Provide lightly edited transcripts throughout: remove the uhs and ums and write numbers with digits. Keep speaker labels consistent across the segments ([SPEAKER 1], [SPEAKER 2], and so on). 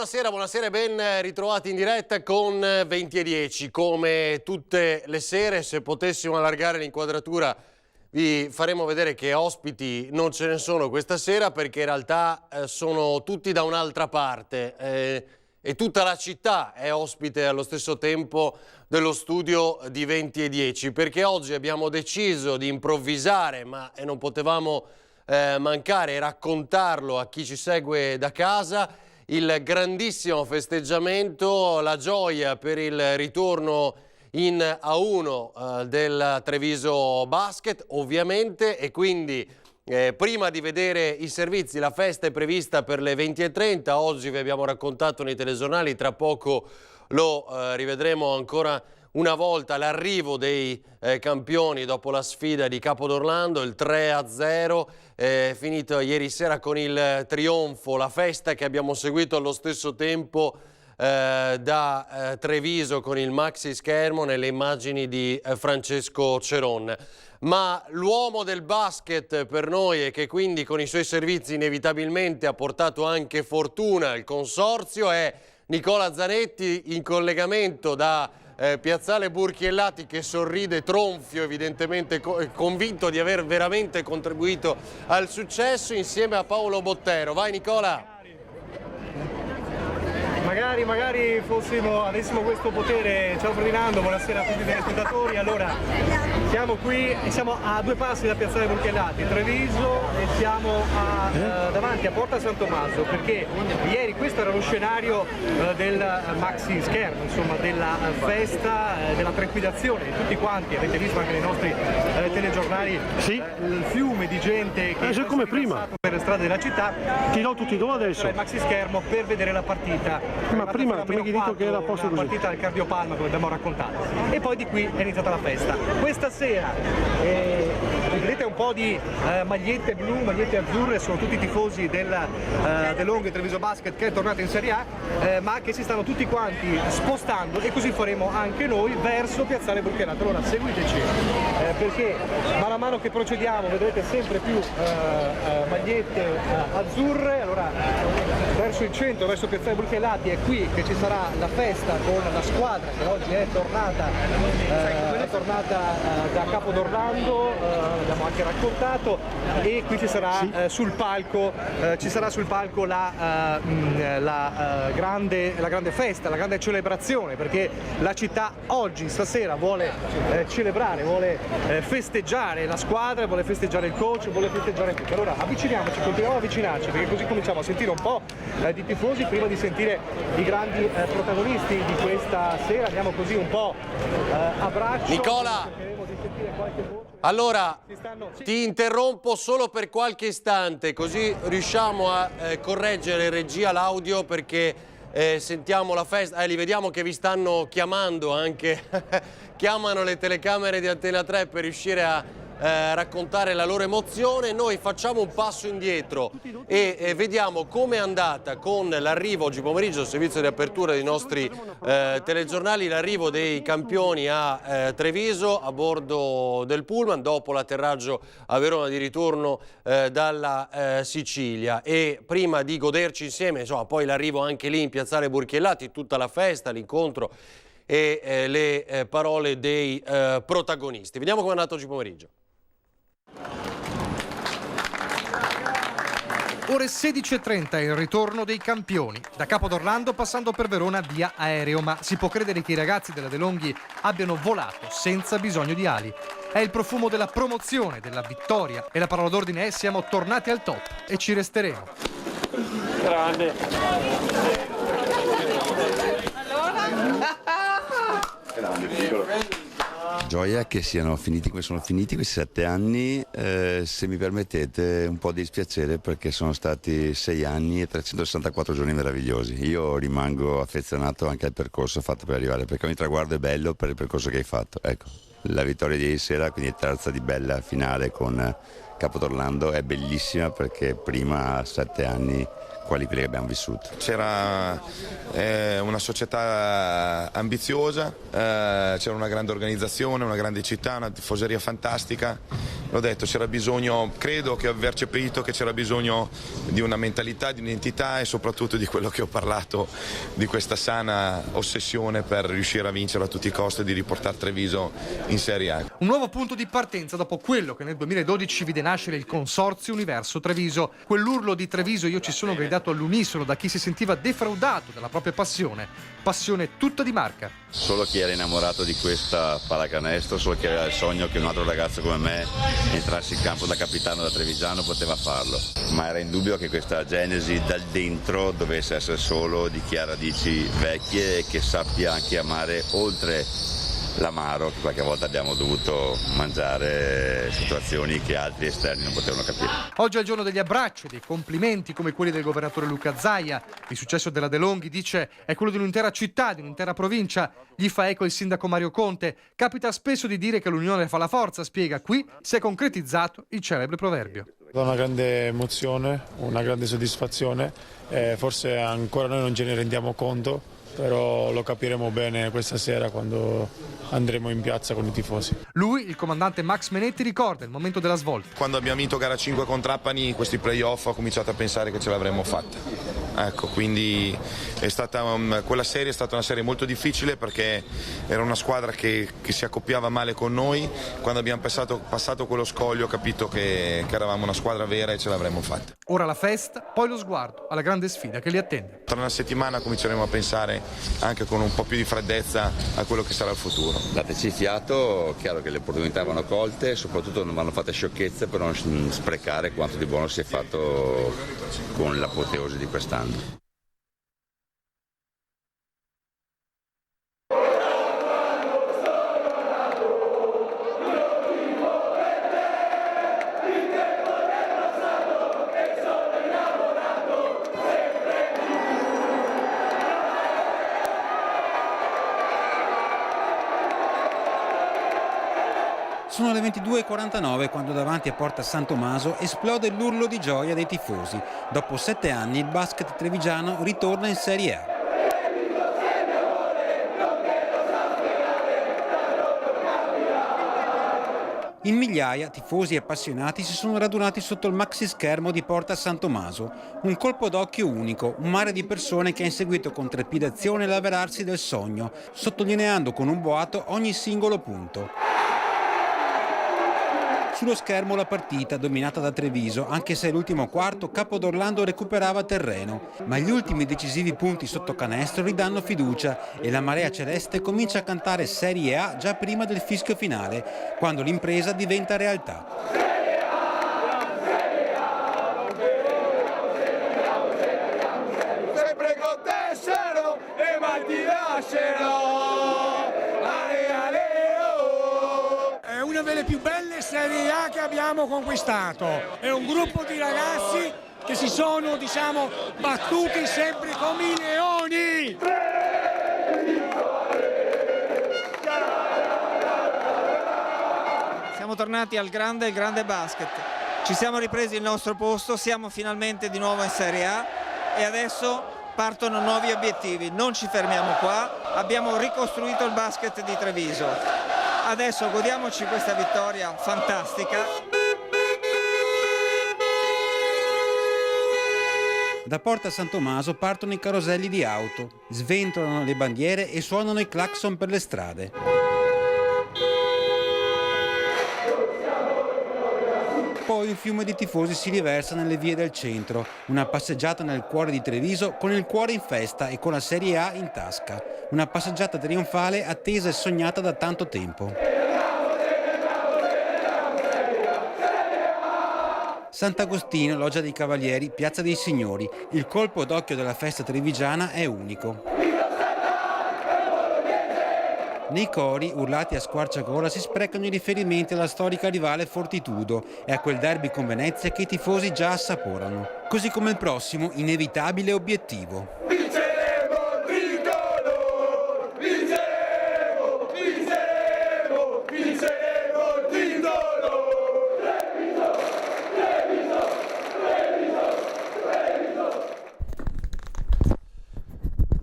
[SPEAKER 1] buonasera e ben ritrovati in diretta con 20:10. Come tutte le sere, se potessimo allargare l'inquadratura, vi faremo vedere che ospiti non ce ne sono questa sera, perché in realtà sono tutti da un'altra parte e tutta la città è ospite allo stesso tempo dello studio di 20:10, perché oggi abbiamo deciso di improvvisare, ma non potevamo mancare e raccontarlo a chi ci segue da casa, il grandissimo festeggiamento, la gioia per il ritorno in A1 del Treviso Basket, ovviamente, e quindi prima di vedere i servizi, la festa è prevista per le 20:30. Oggi vi abbiamo raccontato nei telegiornali, tra poco lo rivedremo ancora una volta, l'arrivo dei campioni dopo la sfida di Capodorlando, il 3-0, finito ieri sera con il trionfo, la festa che abbiamo seguito allo stesso tempo da Treviso con il maxi schermo nelle immagini di Francesco Ceron. Ma l'uomo del basket per noi, e che quindi con i suoi servizi inevitabilmente ha portato anche fortuna al consorzio, è Nicola Zanetti, in collegamento da Piazzale Burchiellati, che sorride tronfio, evidentemente convinto di aver veramente contribuito al successo, insieme a Paolo Bottero. Vai Nicola!
[SPEAKER 2] Magari avessimo questo potere. Ciao Ferdinando, buonasera a tutti i telespettatori. Allora, siamo qui e siamo a 2 passi da Piazzale Burchiellati, Treviso, e siamo davanti a Porta San Tommaso, perché ieri questo era lo scenario del maxi schermo, insomma, della festa, della tranquillazione di tutti quanti. Avete visto anche nei nostri telegiornali il fiume di gente che è
[SPEAKER 3] come prima
[SPEAKER 2] per le strade della città.
[SPEAKER 3] Ti do tutti i do adesso.
[SPEAKER 2] Il maxi schermo per vedere la partita.
[SPEAKER 3] Ma prima tu mi hai detto che era a posto così.
[SPEAKER 2] La partita del Cardiopalma, come abbiamo raccontato, e poi di qui è iniziata la festa. Questa sera vedete un po' di magliette blu, magliette azzurre, sono tutti i tifosi dell'Onge Treviso Basket, che è tornato in Serie A, ma che si stanno tutti quanti spostando, e così faremo anche noi verso Piazzale Burchiellati. Allora seguiteci, perché man mano che procediamo vedrete sempre più magliette azzurre. Allora, verso il centro, verso Piazzale Burchiellati, è qui che ci sarà la festa con la squadra che oggi è tornata da Capodorlando, l'abbiamo anche raccontato, e qui ci sarà sul palco la grande festa, la grande celebrazione, perché la città oggi, stasera, vuole celebrare, vuole festeggiare la squadra, vuole festeggiare il coach, vuole festeggiare tutti. Allora avviciniamoci, continuiamo ad avvicinarci, perché così cominciamo a sentire un po' di tifosi prima di sentire i grandi protagonisti di questa sera. Andiamo così un po' a braccio.
[SPEAKER 1] Nicola, allora ti interrompo solo per qualche istante, così riusciamo a correggere in regia l'audio, perché sentiamo la festa, li vediamo che vi stanno chiamando anche, chiamano le telecamere di Antena 3 per riuscire a raccontare la loro emozione. Noi facciamo un passo indietro e vediamo come è andata con l'arrivo oggi pomeriggio, al servizio di apertura dei nostri telegiornali, l'arrivo dei campioni a Treviso a bordo del pullman dopo l'atterraggio a Verona di ritorno dalla Sicilia. E prima di goderci insieme, insomma, poi l'arrivo anche lì in Piazzale Burchiellati, tutta la festa, l'incontro e le parole dei protagonisti. Vediamo come è andato oggi pomeriggio.
[SPEAKER 4] Ore 16:30 il ritorno dei campioni. Da Capodorlando passando per Verona via aereo, ma si può credere che i ragazzi della De Longhi abbiano volato senza bisogno di ali. È il profumo della promozione, della vittoria, e la parola d'ordine è: siamo tornati al top e ci resteremo.
[SPEAKER 3] Grande.
[SPEAKER 5] Gioia che siano finiti come sono finiti questi 7 anni, se mi permettete un po' di dispiacere, perché sono stati 6 anni e 364 giorni meravigliosi. Io rimango affezionato anche al percorso fatto per arrivare, perché ogni traguardo è bello per il percorso che hai fatto. Ecco, la vittoria di ieri sera, quindi terza di bella finale con Capodorlando, è bellissima, perché prima 7 anni quali quelli che abbiamo vissuto.
[SPEAKER 6] C'era una società ambiziosa, c'era una grande organizzazione, una grande città, una tifoseria fantastica, l'ho detto, c'era bisogno, credo che aver percepito che c'era bisogno di una mentalità, di un'identità e soprattutto di quello che ho parlato, di questa sana ossessione per riuscire a vincere a tutti i costi e di riportare Treviso in Serie A.
[SPEAKER 4] Un nuovo punto di partenza dopo quello che nel 2012 vide nascere il Consorzio Universo Treviso. Quell'urlo di Treviso io ci sono gridato all'unisono da chi si sentiva defraudato dalla propria passione tutta di marca.
[SPEAKER 5] Solo chi era innamorato di questa pallacanestro, solo chi aveva il sogno che un altro ragazzo come me entrasse in campo da capitano da trevigiano poteva farlo. Ma era indubbio che questa genesi dal dentro dovesse essere solo di chi ha radici vecchie e che sappia anche amare oltre l'amaro che qualche volta abbiamo dovuto mangiare, situazioni che altri esterni non potevano capire.
[SPEAKER 4] Oggi è il giorno degli abbracci e dei complimenti come quelli del governatore Luca Zaia. Il successo della De Longhi, dice, è quello di un'intera città, di un'intera provincia. Gli fa eco il sindaco Mario Conte. Capita spesso di dire che l'unione fa la forza, spiega. Qui si è concretizzato il celebre proverbio.
[SPEAKER 3] Una grande emozione, una grande soddisfazione, forse ancora noi non ce ne rendiamo conto, però lo capiremo bene questa sera quando andremo in piazza con i tifosi.
[SPEAKER 4] Lui, il comandante Max Menetti, ricorda il momento della svolta.
[SPEAKER 6] Quando abbiamo vinto gara 5 con Trapani, questi playoff, ho cominciato a pensare che ce l'avremmo fatta. Ecco, quindi quella serie è stata una serie molto difficile perché era una squadra che si accoppiava male con noi. Quando abbiamo passato quello scoglio ho capito che eravamo una squadra vera e ce l'avremmo fatta.
[SPEAKER 4] Ora la festa, poi lo sguardo alla grande sfida che li attende.
[SPEAKER 6] Tra una settimana cominceremo a pensare anche con un po' più di freddezza a quello che sarà il futuro.
[SPEAKER 5] Dateci fiato, chiaro che le opportunità vanno colte, soprattutto non vanno fatte sciocchezze per non sprecare quanto di buono si è fatto con l'apoteosi di quest'anno.
[SPEAKER 7] Sono le 22:49 quando davanti a Porta San Tommaso esplode l'urlo di gioia dei tifosi. Dopo 7 anni il basket trevigiano ritorna in Serie A. In migliaia, tifosi e appassionati si sono radunati sotto il maxi schermo di Porta San Tommaso. Un colpo d'occhio unico, un mare di persone che ha inseguito con trepidazione l'avverarsi del sogno, sottolineando con un boato ogni singolo punto. Sullo schermo la partita dominata da Treviso, anche se all'ultimo quarto Capodorlando recuperava terreno. Ma gli ultimi decisivi punti sotto canestro ridanno fiducia e la marea celeste comincia a cantare Serie A già prima del fischio finale, quando l'impresa diventa realtà.
[SPEAKER 8] Sempre con te sarò e mai ti lascerò.
[SPEAKER 9] È una delle più belle Serie A che abbiamo conquistato. È un gruppo di ragazzi che si sono, battuti sempre come i leoni.
[SPEAKER 10] Siamo tornati al grande basket. Ci siamo ripresi il nostro posto, siamo finalmente di nuovo in Serie A e adesso partono nuovi obiettivi. Non ci fermiamo qua, abbiamo ricostruito il basket di Treviso. Adesso godiamoci questa vittoria fantastica.
[SPEAKER 7] Da Porta San Tommaso partono i caroselli di auto, sventolano le bandiere e suonano i clacson per le strade. Poi un fiume di tifosi si riversa nelle vie del centro, una passeggiata nel cuore di Treviso con il cuore in festa e con la Serie A in tasca. Una passeggiata trionfale attesa e sognata da tanto tempo. Sant'Agostino, Loggia dei Cavalieri, Piazza dei Signori. Il colpo d'occhio della festa trevigiana è unico. Nei cori, urlati a squarciagola, si sprecano i riferimenti alla storica rivale Fortitudo e a quel derby con Venezia che i tifosi già assaporano. Così come il prossimo, inevitabile obiettivo.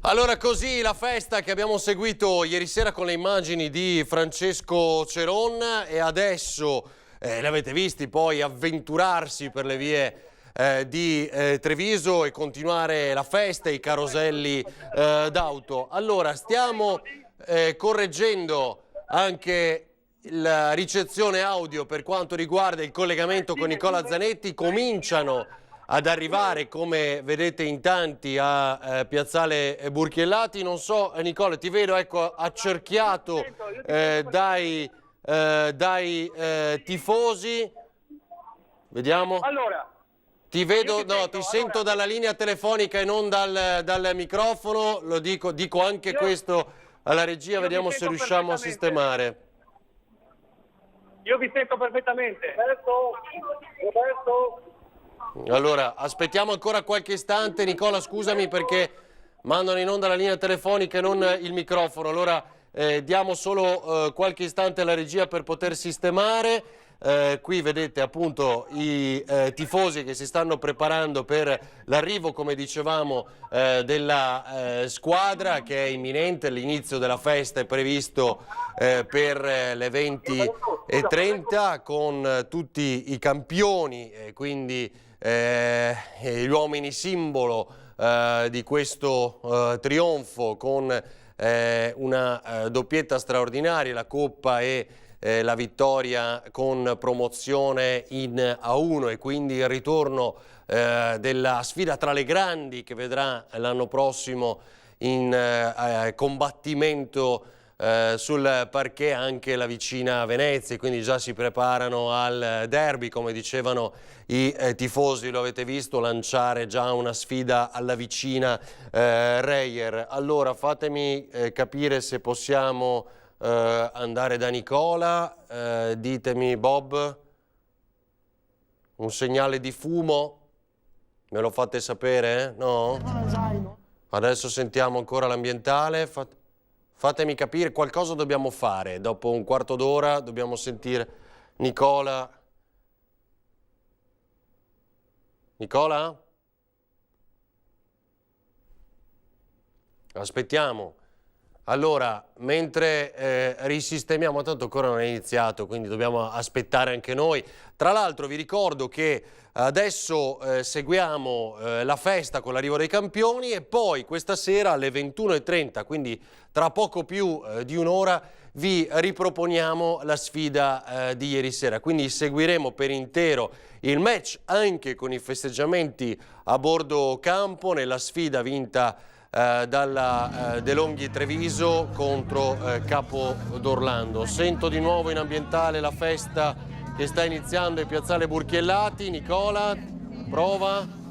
[SPEAKER 1] Allora, così la festa che abbiamo seguito ieri sera con le immagini di Francesco Ceron, e adesso li avete visti poi avventurarsi per le vie di Treviso e continuare la festa, i caroselli d'auto. Allora, stiamo correggendo anche la ricezione audio per quanto riguarda il collegamento con Nicola Zanetti. Cominciano ad arrivare, come vedete in tanti, a Piazzale Burchiellati. Non so, Nicola, ti vedo accerchiato dai tifosi. Vediamo.
[SPEAKER 11] Allora,
[SPEAKER 1] ti vedo, no, ti sento dalla linea telefonica e non dal microfono. Lo dico anche questo alla regia, vediamo se riusciamo a sistemare.
[SPEAKER 11] Io vi sento perfettamente. Roberto.
[SPEAKER 1] Allora, aspettiamo ancora qualche istante. Nicola, scusami perché mandano in onda la linea telefonica e non il microfono. Allora, diamo solo qualche istante alla regia per poter sistemare. Qui vedete appunto i tifosi che si stanno preparando per l'arrivo, come dicevamo, della squadra, che è imminente. L'inizio della festa è previsto per le 20:30 con tutti i campioni, quindi gli uomini simbolo di questo trionfo, con una doppietta straordinaria, la Coppa e la vittoria con promozione in A1, e quindi il ritorno della sfida tra le grandi, che vedrà l'anno prossimo in combattimento sul parquet anche la vicina Venezia, quindi già si preparano al derby, come dicevano i tifosi. Lo avete visto lanciare già una sfida alla vicina Reyer. Allora, fatemi capire se possiamo andare da Nicola. Ditemi, Bob, un segnale di fumo, me lo fate sapere? No? Adesso sentiamo ancora l'ambientale. Fatemi capire, qualcosa dobbiamo fare. Dopo un quarto d'ora dobbiamo sentire Nicola. Nicola? Aspettiamo. Allora, mentre risistemiamo, tanto ancora non è iniziato, quindi dobbiamo aspettare anche noi. Tra l'altro vi ricordo che adesso seguiamo la festa con l'arrivo dei campioni, e poi questa sera alle 21:30, quindi tra poco più di un'ora, vi riproponiamo la sfida di ieri sera. Quindi seguiremo per intero il match, anche con i festeggiamenti a bordo campo, nella sfida vinta dalla De Longhi Treviso contro Capo d'Orlando. Sento di nuovo in ambientale la festa che sta iniziando in Piazzale Burchiellati. Nicola, prova.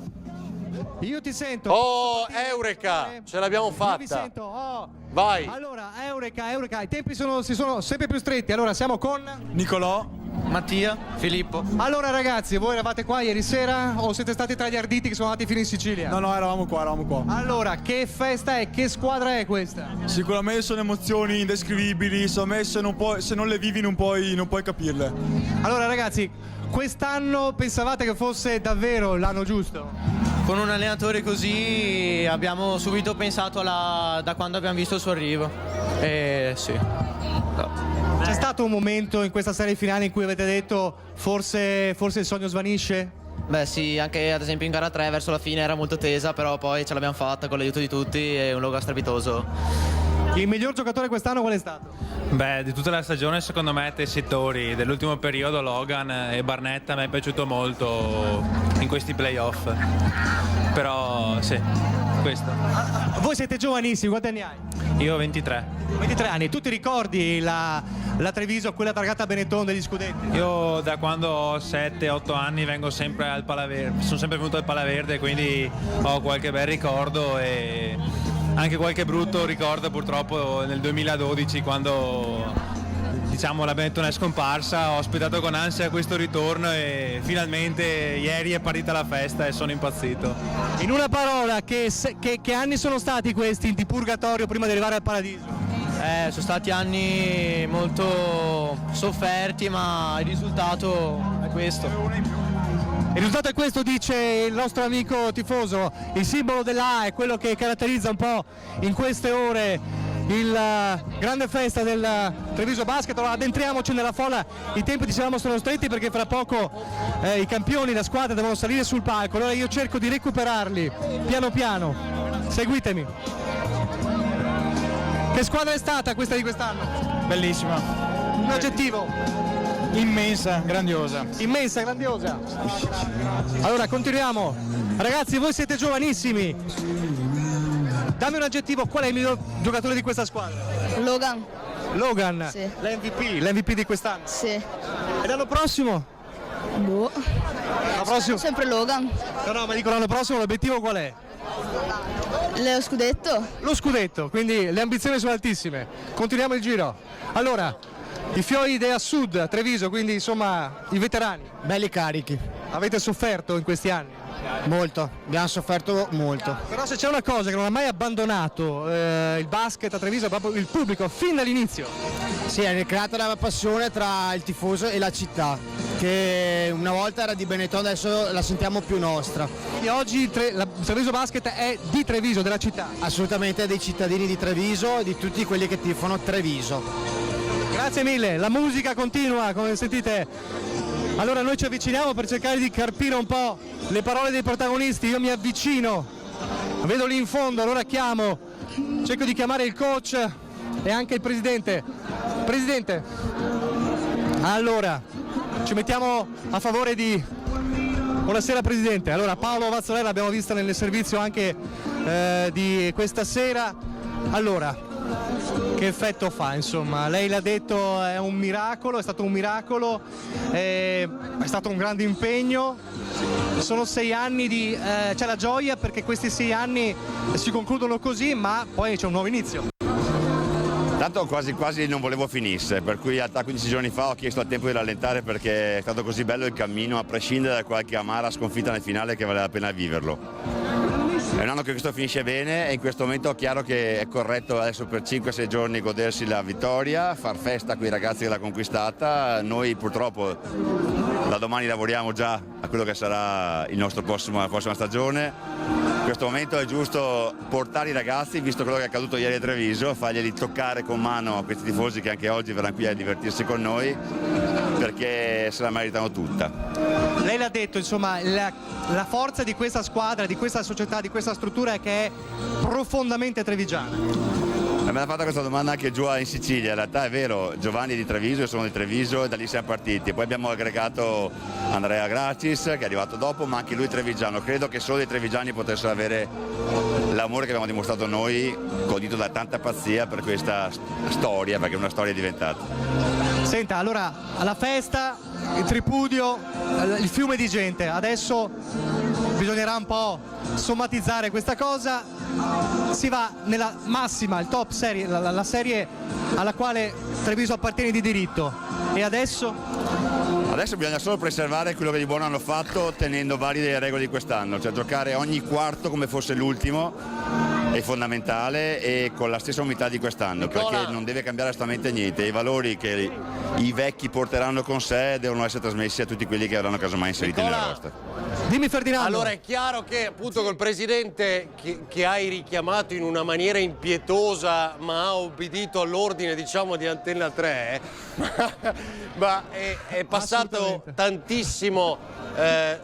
[SPEAKER 4] Io ti sento.
[SPEAKER 1] Oh, Eureka, ce l'abbiamo fatta.
[SPEAKER 4] Io vi sento. Oh.
[SPEAKER 1] Vai.
[SPEAKER 4] Allora, Eureka, i tempi si sono sempre più stretti. Allora, siamo con
[SPEAKER 12] Nicolò, Mattia, Filippo.
[SPEAKER 4] Allora ragazzi, voi eravate qua ieri sera o siete stati tra gli arditi che sono andati fino in Sicilia?
[SPEAKER 12] No, eravamo qua.
[SPEAKER 4] Allora, che festa è? Che squadra è questa?
[SPEAKER 12] Sicuramente sono emozioni indescrivibili, insomma, se non le vivi non puoi capirle.
[SPEAKER 4] Allora ragazzi, quest'anno pensavate che fosse davvero l'anno giusto?
[SPEAKER 13] Con un allenatore così abbiamo subito pensato da quando abbiamo visto il suo arrivo. Sì.
[SPEAKER 4] C'è stato un momento in questa serie finale in cui avete detto forse il sogno svanisce?
[SPEAKER 13] Beh sì, anche ad esempio in gara 3 verso la fine era molto tesa, però poi ce l'abbiamo fatta con l'aiuto di tutti e un logo strepitoso.
[SPEAKER 4] Il miglior giocatore quest'anno qual è stato?
[SPEAKER 14] Beh, di tutta la stagione secondo me Tessitori, dell'ultimo periodo Logan e Barnett a me è piaciuto molto in questi playoff, però sì, questo.
[SPEAKER 4] Voi siete giovanissimi, quanti anni hai?
[SPEAKER 14] Io ho 23.
[SPEAKER 4] 23 anni, tu ti ricordi la Treviso, quella targata Benetton degli scudetti?
[SPEAKER 14] Io da quando ho 7-8 anni vengo sempre al Palaverde, sono sempre venuto al Palaverde, quindi ho qualche bel ricordo e anche qualche brutto ricordo purtroppo nel 2012 quando diciamo la Benetton è scomparsa. Ho aspettato con ansia questo ritorno e finalmente ieri è partita la festa e sono impazzito.
[SPEAKER 4] In una parola, che anni sono stati questi di purgatorio prima di arrivare al paradiso?
[SPEAKER 13] Sono stati anni molto sofferti, ma il risultato è questo.
[SPEAKER 4] Il risultato è questo, dice il nostro amico tifoso. Il simbolo dell'A è quello che caratterizza un po' in queste ore il grande festa del Treviso Basket. Allora addentriamoci nella folla, i tempi dicevamo sono stretti perché fra poco i campioni, la squadra devono salire sul palco, allora io cerco di recuperarli piano piano, seguitemi. Che squadra è stata questa di quest'anno?
[SPEAKER 14] Bellissima.
[SPEAKER 4] Un aggettivo?
[SPEAKER 14] Immensa, grandiosa.
[SPEAKER 4] Immensa, grandiosa. Allora continuiamo. Ragazzi, voi siete giovanissimi. Dammi un aggettivo, qual è il miglior giocatore di questa squadra?
[SPEAKER 15] Logan.
[SPEAKER 4] Logan?
[SPEAKER 15] Sì.
[SPEAKER 4] L'MVP di quest'anno?
[SPEAKER 15] Sì.
[SPEAKER 4] E l'anno prossimo?
[SPEAKER 15] Boh.
[SPEAKER 4] L'anno prossimo?
[SPEAKER 15] Sempre Logan.
[SPEAKER 4] No, ma dico l'anno prossimo l'obiettivo qual è?
[SPEAKER 15] Lo scudetto.
[SPEAKER 4] Lo scudetto, quindi le ambizioni sono altissime. Continuiamo il giro. Allora, i Fioi della Sud, Treviso, quindi insomma i veterani.
[SPEAKER 16] Belli carichi.
[SPEAKER 4] Avete sofferto in questi anni?
[SPEAKER 16] Molto, abbiamo sofferto molto.
[SPEAKER 4] Però se c'è una cosa che non ha mai abbandonato il basket a Treviso è proprio il pubblico, fin dall'inizio.
[SPEAKER 16] Sì, è creata una passione tra il tifoso e la città, che una volta era di Benetton, adesso la sentiamo più nostra.
[SPEAKER 4] Quindi oggi la Treviso Basket è di Treviso, della città?
[SPEAKER 16] Assolutamente dei cittadini di Treviso e di tutti quelli che tifano Treviso.
[SPEAKER 4] Grazie mille, la musica continua, come sentite. Allora noi ci avviciniamo per cercare di carpire un po' le parole dei protagonisti, io mi avvicino, vedo lì in fondo, allora cerco di chiamare il coach e anche il presidente. Presidente, allora ci mettiamo a favore di... Buonasera Presidente, allora Paolo Vazzolera l'abbiamo vista nel servizio anche di questa sera, allora... Che effetto fa, insomma? Lei l'ha detto, è un miracolo, è stato un miracolo, è stato un grande impegno, sono 6 anni di... c'è la gioia perché questi 6 anni si concludono così, ma poi c'è un nuovo inizio.
[SPEAKER 5] Tanto quasi non volevo finisse, per cui a 15 giorni fa ho chiesto al tempo di rallentare perché è stato così bello il cammino, a prescindere da qualche amara sconfitta nel finale, che vale la pena viverlo. È un anno che questo finisce bene e in questo momento è chiaro che è corretto adesso per 5-6 giorni godersi la vittoria, far festa con i ragazzi che l'ha conquistata. Noi purtroppo da domani lavoriamo già a quello che sarà la prossima stagione. In questo momento è giusto portare i ragazzi, visto quello che è accaduto ieri a Treviso, farglieli toccare con mano a questi tifosi che anche oggi verranno qui a divertirsi con noi, perché se la meritano tutta.
[SPEAKER 4] Lei l'ha detto, insomma, la forza di questa squadra, di questa società, di questa struttura è che è profondamente trevigiana.
[SPEAKER 5] Me l'ha fatta questa domanda anche giù in Sicilia, in realtà è vero, Giovanni è di Treviso, io sono di Treviso e da lì siamo partiti, poi abbiamo aggregato Andrea Gracis che è arrivato dopo, ma anche lui trevigiano, credo che solo i trevigiani potessero avere l'amore che abbiamo dimostrato noi, godito da tanta pazzia per questa storia, perché una storia è diventata.
[SPEAKER 4] Senta, allora alla festa, il tripudio, il fiume di gente, adesso bisognerà un po' sommatizzare questa cosa, si va nella massima, il top serie, la serie alla quale Treviso appartiene di diritto, e adesso?
[SPEAKER 5] Adesso bisogna solo preservare quello che di buono hanno fatto tenendo varie delle regole di quest'anno, cioè giocare ogni quarto come fosse l'ultimo è fondamentale e con la stessa umiltà di quest'anno, perché non deve cambiare assolutamente niente, i valori che i vecchi porteranno con sé devono essere trasmessi a tutti quelli che avranno casomai inseriti nella roster.
[SPEAKER 4] Dimmi Ferdinando.
[SPEAKER 1] Allora è chiaro che appunto col presidente che hai richiamato in una maniera impietosa ma ha obbedito all'ordine diciamo di Antenna 3 ma è passato tantissimo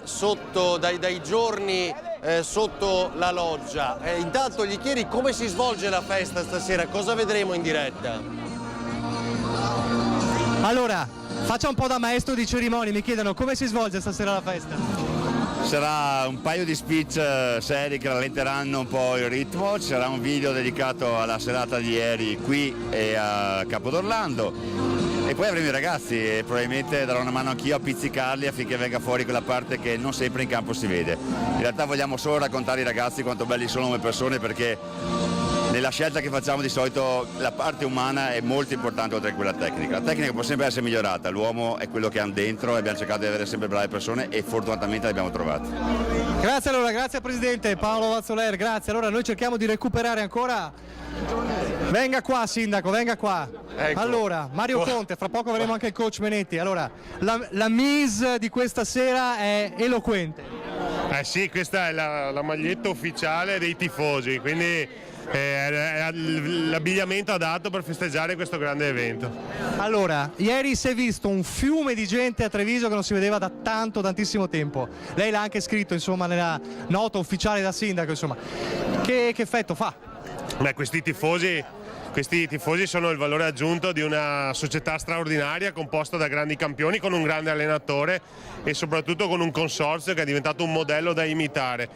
[SPEAKER 1] sotto dai giorni sotto la loggia. Intanto gli chiedi come si svolge la festa stasera, cosa vedremo in diretta?
[SPEAKER 4] Allora, faccia un po' da maestro di cerimonie, mi chiedono come si svolge stasera la festa.
[SPEAKER 5] Sarà un paio di speech seri che rallenteranno un po' il ritmo, ci sarà un video dedicato alla serata di ieri qui e a Capodorlando. E poi avremo i ragazzi e probabilmente darò una mano anch'io a pizzicarli affinché venga fuori quella parte che non sempre in campo si vede. In realtà vogliamo solo raccontare ai ragazzi quanto belli sono come persone, perché nella scelta che facciamo di solito la parte umana è molto importante oltre a quella tecnica. La tecnica può sempre essere migliorata, l'uomo è quello che hanno dentro e abbiamo cercato di avere sempre brave persone e fortunatamente le abbiamo trovate.
[SPEAKER 4] Grazie allora, grazie Presidente Paolo Vazzoler, grazie. Allora noi cerchiamo di recuperare ancora. Venga qua Sindaco, venga qua. Ecco. Allora, Mario Conte, fra poco avremo anche il coach Menetti. Allora, la mise di questa sera è eloquente.
[SPEAKER 17] Sì, questa è la maglietta ufficiale dei tifosi, quindi l'abbigliamento adatto per festeggiare questo grande evento.
[SPEAKER 4] Allora, ieri si è visto un fiume di gente a Treviso che non si vedeva da tantissimo tempo. Lei l'ha anche scritto, insomma, nella nota ufficiale da sindaco, insomma. Che effetto fa?
[SPEAKER 17] Beh, questi tifosi sono il valore aggiunto di una società straordinaria composta da grandi campioni, con un grande allenatore e soprattutto con un consorzio che è diventato un modello da imitare.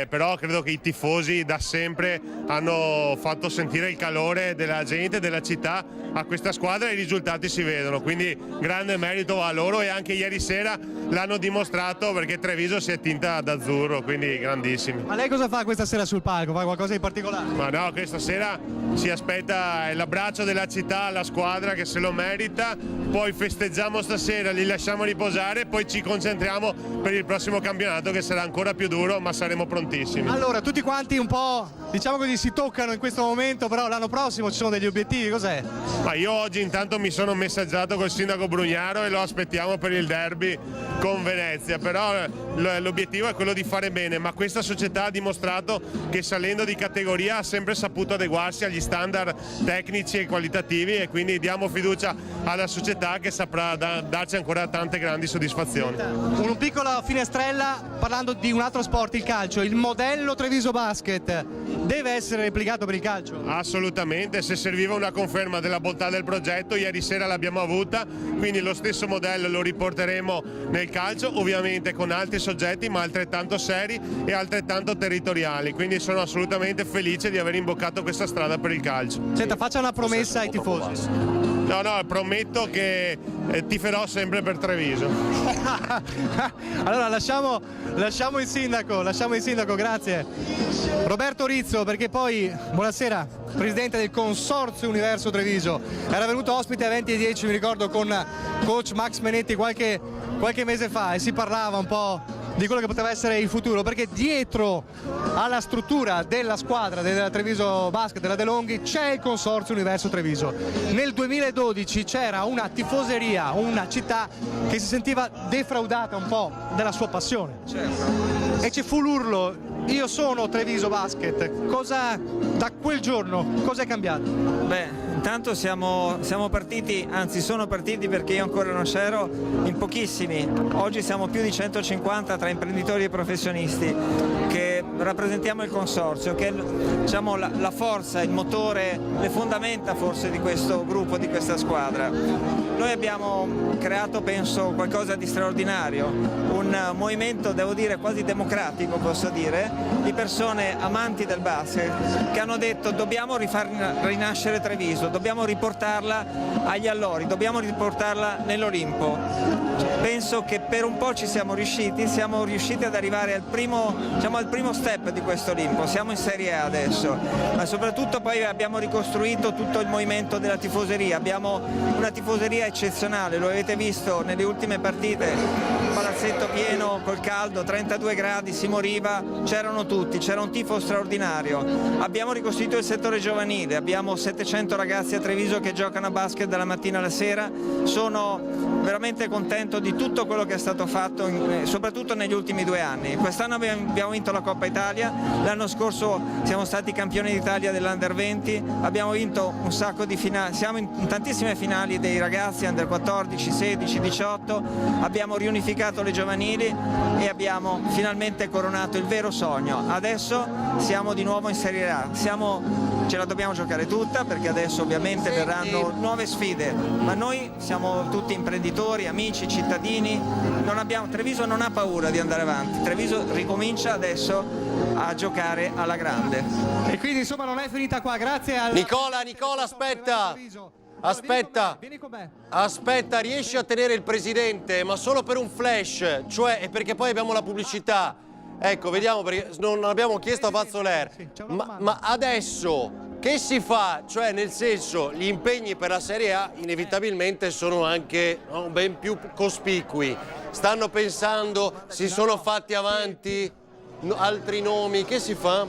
[SPEAKER 17] Però credo che i tifosi da sempre hanno fatto sentire il calore della gente, della città a questa squadra e i risultati si vedono, quindi grande merito a loro, e anche ieri sera l'hanno dimostrato perché Treviso si è tinta d'azzurro, quindi grandissimi.
[SPEAKER 4] Ma lei cosa fa questa sera sul palco? Fa qualcosa di particolare?
[SPEAKER 17] Ma no, questa sera si aspetta l'abbraccio della città alla squadra che se lo merita, poi festeggiamo stasera, li lasciamo riposare, poi ci concentriamo per il prossimo campionato che sarà ancora più duro, ma saremo prontissimi.
[SPEAKER 4] Allora, tutti quanti un po', diciamo così, si toccano in questo momento, però l'anno prossimo ci sono degli obiettivi, cos'è?
[SPEAKER 17] Ma io oggi intanto mi sono messaggiato col sindaco Brugnaro e lo aspettiamo per il derby con Venezia, però l'obiettivo è quello di fare bene, ma questa società ha dimostrato che salendo di categoria ha sempre saputo adeguarsi agli standard tecnici e qualitativi, e quindi diamo fiducia alla società che saprà darci ancora tante grandi soddisfazioni.
[SPEAKER 4] Una piccola finestrella parlando di un altro sport, il calcio. Il modello Treviso Basket deve essere replicato per il calcio?
[SPEAKER 17] Assolutamente, se serviva una conferma della bontà del progetto ieri sera l'abbiamo avuta, quindi lo stesso modello lo riporteremo nel calcio, ovviamente con altri soggetti ma altrettanto seri e altrettanto territoriali, quindi sono assolutamente felice di aver imboccato questa strada per il calcio.
[SPEAKER 4] Senta, faccia una promessa ai tifosi.
[SPEAKER 17] No, prometto che tiferò sempre per Treviso.
[SPEAKER 4] Allora lasciamo il sindaco, grazie. Roberto Rizzo, perché poi, buonasera, presidente del Consorzio Universo Treviso, era venuto ospite a 20:10, mi ricordo, con coach Max Menetti qualche mese fa, e si parlava un po' di quello che poteva essere il futuro, perché dietro alla struttura della squadra della Treviso Basket, della De Longhi, c'è il Consorzio Universo Treviso. Nel 2012 c'era una tifoseria, una città che si sentiva defraudata un po' della sua passione. Certo. E ci fu l'urlo: io sono Treviso Basket. Da quel giorno, cosa è cambiato?
[SPEAKER 10] Beh, intanto siamo partiti, anzi sono partiti, perché io ancora non c'ero, in pochissimi. Oggi siamo più di 150 tra imprenditori e professionisti che rappresentiamo il consorzio, che è, diciamo, la forza, il motore, le fondamenta forse di questo gruppo, di questa squadra. Noi abbiamo creato, penso, qualcosa di straordinario, un movimento, devo dire, quasi democratico, posso dire, di persone amanti del basket che hanno detto: dobbiamo rifar rinascere Treviso, dobbiamo riportarla agli allori, dobbiamo riportarla nell'Olimpo. Penso che per un po' ci siamo riusciti ad arrivare al primo step di questo Olimpo. Siamo in Serie A adesso, ma soprattutto poi abbiamo ricostruito tutto il movimento della tifoseria. Abbiamo una tifoseria eccezionale, lo avete visto nelle ultime partite, palazzetto pieno col caldo, 32 gradi, si moriva, c'erano tutti, c'era un tifo straordinario. Abbiamo ricostruito il settore giovanile, abbiamo 700 ragazzi a Treviso che giocano a basket dalla mattina alla sera. Sono veramente contento di tutto quello che è stato fatto, soprattutto negli ultimi 2 anni. Quest'anno abbiamo vinto la Coppa Italia, l'anno scorso siamo stati campioni d'Italia dell'Under 20, abbiamo vinto un sacco di finali, siamo in tantissime finali dei ragazzi Under 14, 16, 18, abbiamo riunificato le giovanili e abbiamo finalmente coronato il vero sogno. Adesso siamo di nuovo in Serie A, ce la dobbiamo giocare tutta, perché adesso ovviamente verranno nuove sfide, ma noi siamo tutti imprenditori, amici, cittadini, Treviso non ha paura di andare avanti, Treviso ricomincia adesso a giocare alla grande.
[SPEAKER 4] E quindi insomma non è finita qua, grazie al...
[SPEAKER 1] Nicola, aspetta, riesci a tenere il presidente, ma solo per un flash, cioè perché poi abbiamo la pubblicità. Ecco, vediamo, perché non abbiamo chiesto a Fazzoler, ma adesso che si fa? Cioè, nel senso, gli impegni per la Serie A inevitabilmente sono anche ben più cospicui. Stanno pensando, si sono fatti avanti altri nomi, che si fa?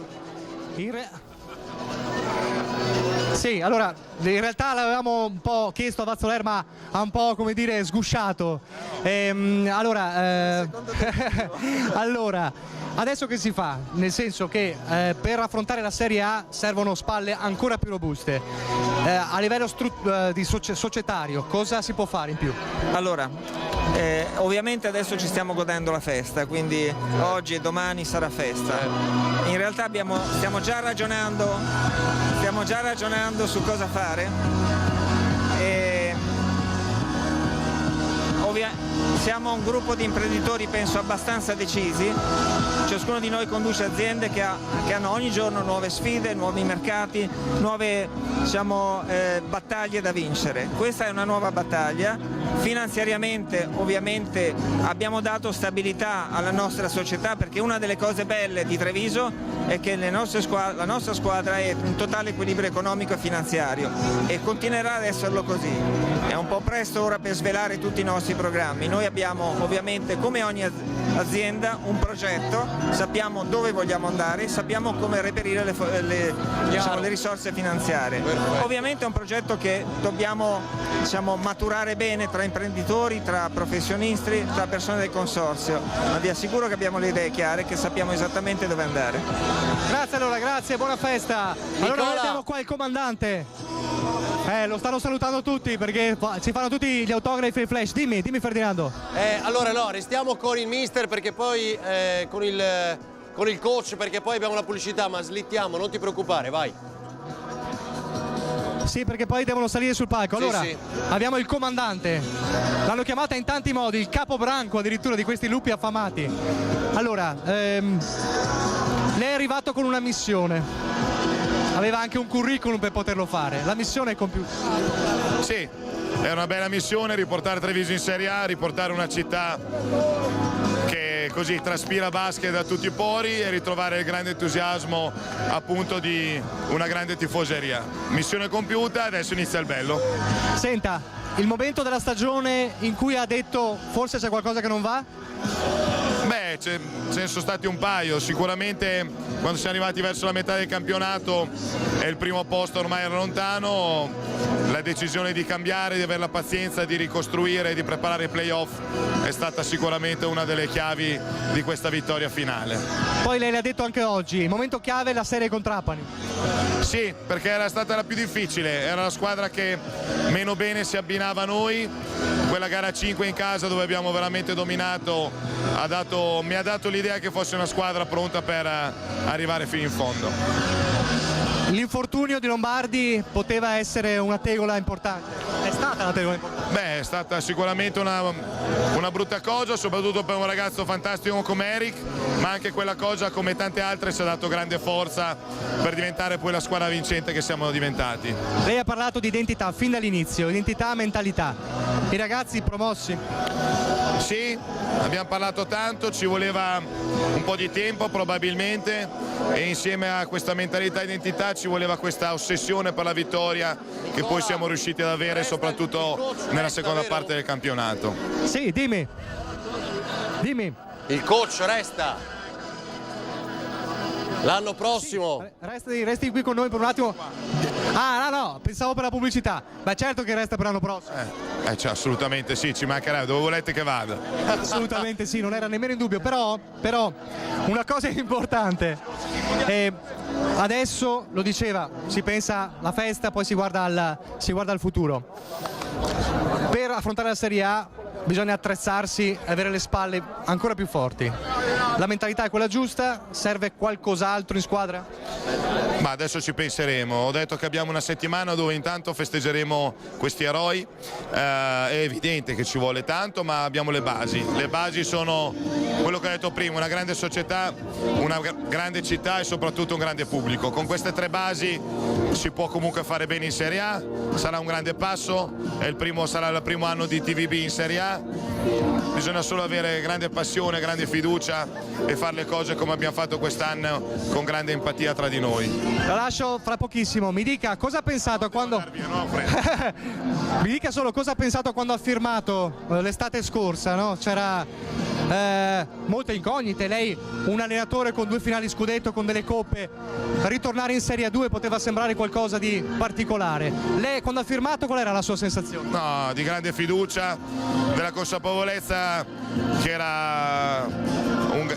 [SPEAKER 4] Sì, allora in realtà l'avevamo un po' chiesto a Vazzoler, ma ha un po', come dire, sgusciato. Allora, adesso che si fa? Nel senso che per affrontare la Serie A servono spalle ancora più robuste. A livello societario cosa si può fare in più?
[SPEAKER 10] Allora, ovviamente adesso ci stiamo godendo la festa, quindi oggi e domani sarà festa. In realtà stiamo già ragionando su cosa fare. Siamo un gruppo di imprenditori, penso, abbastanza decisi. Ciascuno di noi conduce aziende che hanno ogni giorno nuove sfide, nuovi mercati, nuove battaglie da vincere. Questa è una nuova battaglia. Finanziariamente ovviamente abbiamo dato stabilità alla nostra società, perché una delle cose belle di Treviso è che la nostra squadra è in totale equilibrio economico e finanziario e continuerà ad esserlo così. È un po' presto ora per svelare tutti i nostri programmi. Noi abbiamo ovviamente, come ogni azienda, un progetto, sappiamo dove vogliamo andare, sappiamo come reperire le risorse finanziarie. Perfetto. Ovviamente è un progetto che dobbiamo maturare bene tra imprenditori, tra professionisti, tra persone del consorzio, ma vi assicuro che abbiamo le idee chiare, che sappiamo esattamente dove andare.
[SPEAKER 4] Grazie allora, grazie, buona festa. Allora abbiamo qua il comandante. Lo stanno salutando tutti perché ci fanno tutti gli autografi e i flash. Dimmi Ferdinando.
[SPEAKER 1] Allora no, restiamo con il mister perché poi con il coach, perché poi abbiamo la pubblicità, ma slittiamo, non ti preoccupare, vai.
[SPEAKER 4] Sì, perché poi devono salire sul palco. Allora, sì. Abbiamo il comandante, l'hanno chiamata in tanti modi, il capobranco addirittura di questi lupi affamati. Allora, lei è arrivato con una missione. Aveva anche un curriculum per poterlo fare. La missione è compiuta.
[SPEAKER 6] Sì, è una bella missione, riportare Treviso in Serie A, riportare una città che così traspira basket da tutti i pori e ritrovare il grande entusiasmo appunto di una grande tifoseria. Missione compiuta, adesso inizia il bello.
[SPEAKER 4] Senta, il momento della stagione in cui ha detto forse c'è qualcosa che non va?
[SPEAKER 6] Beh, ce ne sono stati un paio, sicuramente quando siamo arrivati verso la metà del campionato e il primo posto ormai era lontano, la decisione di cambiare, di avere la pazienza, di ricostruire, di preparare i playoff è stata sicuramente una delle chiavi di questa vittoria finale.
[SPEAKER 4] Poi lei l'ha detto anche oggi, il momento chiave è la serie con Trapani.
[SPEAKER 6] Sì, perché era stata la più difficile, era la squadra che meno bene si abbinava a noi, quella gara 5 in casa dove abbiamo veramente dominato mi ha dato l'idea che fosse una squadra pronta per arrivare fino in fondo.
[SPEAKER 4] L'infortunio di Lombardi poteva essere una tegola importante, è stata una tegola importante?
[SPEAKER 6] Beh, è stata sicuramente una brutta cosa, soprattutto per un ragazzo fantastico come Eric, ma anche quella cosa, come tante altre, ci ha dato grande forza per diventare poi la squadra vincente che siamo diventati.
[SPEAKER 4] Lei ha parlato di identità fin dall'inizio, identità, mentalità. I ragazzi promossi?
[SPEAKER 6] Sì, abbiamo parlato tanto, ci voleva un po' di tempo probabilmente e insieme a questa mentalità e identità ci voleva questa ossessione per la vittoria che poi siamo riusciti ad avere soprattutto nella seconda parte del campionato.
[SPEAKER 4] Sì, dimmi.
[SPEAKER 1] Il coach resta. L'anno prossimo.
[SPEAKER 4] Sì, resti qui con noi per un attimo. Ah, no, pensavo per la pubblicità. Ma certo che resta per l'anno prossimo.
[SPEAKER 6] Cioè, assolutamente sì, ci mancherà. Dove volete che vada?
[SPEAKER 4] Assolutamente sì, non era nemmeno in dubbio. Però una cosa importante. Adesso, lo diceva, si pensa alla festa, poi si guarda al futuro. Per affrontare la Serie A bisogna attrezzarsi e avere le spalle ancora più forti. La mentalità è quella giusta? Serve qualcos'altro in squadra?
[SPEAKER 6] Ma adesso ci penseremo. Ho detto che abbiamo una settimana dove intanto festeggeremo questi eroi. È evidente che ci vuole tanto, ma abbiamo le basi. Le basi sono quello che ho detto prima, una grande società, una grande città e soprattutto un grande pubblico. Con queste tre basi si può comunque fare bene in Serie A, sarà un grande passo, sarà il primo anno di TVB in Serie A. Bisogna solo avere grande passione, grande fiducia e fare le cose come abbiamo fatto quest'anno, con grande empatia tra di noi.
[SPEAKER 4] La lascio fra pochissimo. Mi dica cosa ha pensato quando mi dica solo cosa ha pensato quando ha firmato l'estate scorsa, no? C'era molte incognite. Lei, un allenatore con 2 finali scudetto, con delle coppe, ritornare in Serie A2 poteva sembrare qualcosa di particolare. Lei quando ha firmato qual era la sua sensazione?
[SPEAKER 6] No, di grande fiducia, della consapevolezza che era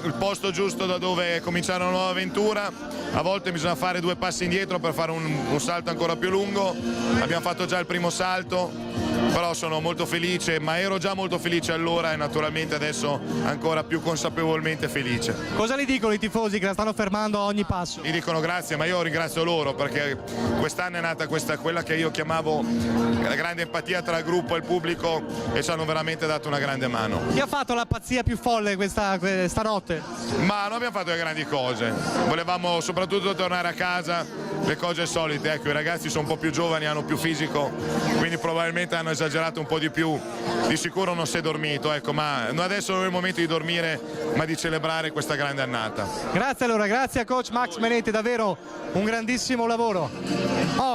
[SPEAKER 6] il posto giusto da dove cominciare una nuova avventura. A volte bisogna fare 2 passi indietro per fare un salto ancora più lungo. Abbiamo fatto già il primo salto, però sono molto felice, ma ero già molto felice allora e naturalmente adesso ancora più consapevolmente felice.
[SPEAKER 4] Cosa le dicono i tifosi che la stanno fermando a ogni passo?
[SPEAKER 6] Mi dicono grazie, ma io ringrazio loro perché quest'anno è nata quella che io chiamavo la grande empatia tra il gruppo e il pubblico e ci hanno veramente dato una grande mano.
[SPEAKER 4] Chi ha fatto la pazzia più folle questa notte?
[SPEAKER 6] Ma non abbiamo fatto le grandi cose, volevamo soprattutto tornare a casa, le cose solite, ecco, i ragazzi sono un po' più giovani, hanno più fisico, quindi probabilmente hanno esagerato un po' di più, di sicuro non si è dormito, ecco, ma adesso non è il momento di dormire, ma di celebrare questa grande annata.
[SPEAKER 4] Grazie allora, grazie a coach Max Menetti, davvero un grandissimo lavoro.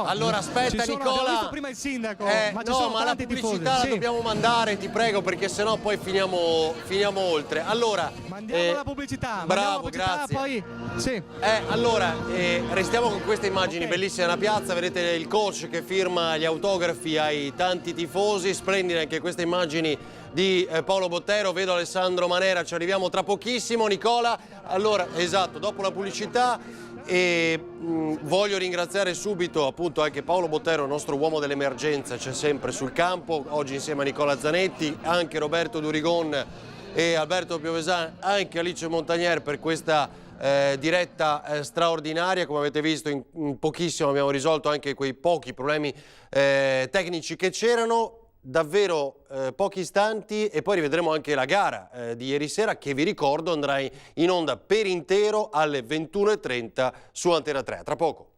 [SPEAKER 1] Allora aspetta Nicola,
[SPEAKER 4] abbiamo visto prima il sindaco, ma ci
[SPEAKER 1] no,
[SPEAKER 4] sono
[SPEAKER 1] ma la
[SPEAKER 4] tanti
[SPEAKER 1] pubblicità
[SPEAKER 4] tifosi.
[SPEAKER 1] la dobbiamo mandare, ti prego, perché sennò poi finiamo oltre. Allora,
[SPEAKER 4] mandiamo la pubblicità,
[SPEAKER 1] bravo, grazie.
[SPEAKER 4] Poi sì.
[SPEAKER 1] Allora, restiamo con queste immagini bellissime nella piazza, vedete il coach che firma gli autografi ai tanti tifosi, splendide anche queste immagini di Paolo Bottero, vedo Alessandro Manera, ci arriviamo tra pochissimo. Nicola, allora, esatto, dopo la pubblicità. E voglio ringraziare subito appunto anche Paolo Bottero, il nostro uomo dell'emergenza, c'è sempre sul campo, oggi insieme a Nicola Zanetti, anche Roberto Durigon e Alberto Piovesan, anche Alice Montagnier per questa diretta straordinaria. Come avete visto in pochissimo abbiamo risolto anche quei pochi problemi tecnici che c'erano. Davvero pochi istanti e poi rivedremo anche la gara di ieri sera, che vi ricordo andrà in onda per intero alle 21:30 su Antena 3. Tra poco.